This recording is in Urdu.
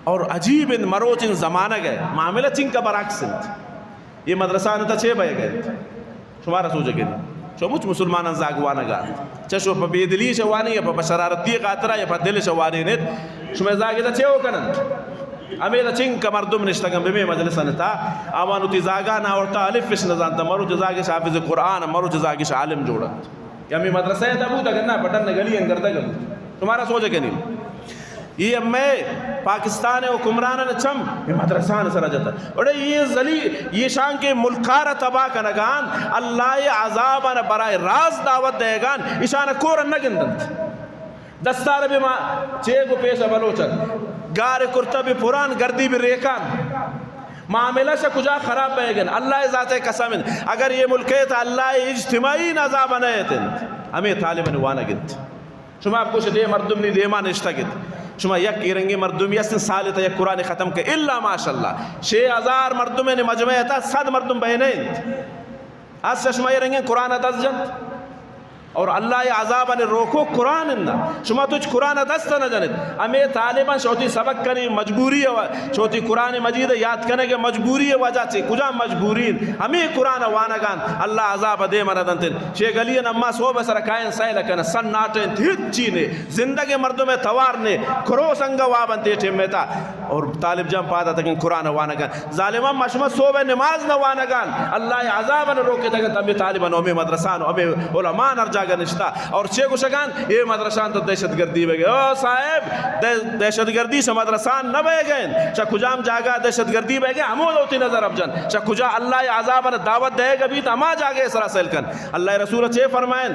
اور عجیب ان مروچ ان زمانہ گئے معاملہ چنگ کا برعکس یہ مدرسہ انتا چھے بے گئے شمارا سوچے گئے شو مچ مسلمان زاگوانا گا چشو پا بیدلی شوانی یا پا شرارتی قاترہ یا پا دل شوانی نیت شمار زاگی تا چھے ہو کنن ہمیں دا چنگ کا مردم نشتگم بمی مجلسہ نتا آوانو تی زاگا نا اور تالیف فش نزانتا مرو جزاگی حافظ قرآن مرو جزاگی عالم جوڑا یا ہمیں مدرسہ ہے تبو تا کرنا پٹن نگلی انگردہ گلو تمہارا سوچے کہ نہیں یہ میں پاکستان حکمران نے چم یہ مدرسان سر جاتا اور یہ ذلی یہ شان کے ملکار تباہ کنگان اللہ عذابان برائے راز دعوت دے گان اشان کورن نگندن دستار بھی چے کو پیش بلوچن گار کرتا بھی پران گردی بھی ریکان معاملہ سے کجا خراب بے گن اللہ ذات قسم اگر یہ ملکے تھا اللہ اجتماعی نظام بنائے تھے ہمیں طالبان وانا گنت شما آپ کو شدے مردم نہیں دیمان اشتا گنت شما یک ایرنگی مردم یسن سالتا یک قرآن ختم کے اللہ ماشاءاللہ 6000 مردم نے مجمع تھا 100 مردم بہنین آج سے شما ایرنگی قرآن دست جنت اور اللہ عذاب نے روکو قرآن اندہ شما تجھ قرآن دست نہ جنت ہمیں طالبان شوتی سبق کرنی مجبوری ہے شوتی قرآن مجید یاد کرنے کے مجبوری ہے وجہ سے کجا مجبورین ہمیں قرآن وانگان اللہ عذاب دے مردن تن شیخ علی نما سو بسر کائن سائل کن سن ناٹن تھت چینے زندگی مردوں میں توار نے کرو سنگا وابن تیٹھے میں تا اور طالب جم پاتا تکن قرآن وانگان ظالمان مشمت سو بے نماز نہ وانگان اللہ عذاب نے روکے تکن تب طالبان ہمیں مدرسان ہمیں علماء نرجا نشتا اور چھ کو شکان یہ مدرسان تو دہشت گردی بے گئے او صاحب دہشت گردی سے مدرسان نہ بے گئے چاہ کجام جاگا دہشت گردی بے گئے ہموں دوتی نظر اب جن چاہ کجا اللہ عذاب دعوت دے گا بھی تا ما جاگے اسرا سیل کن اللہ رسول چھ فرمائیں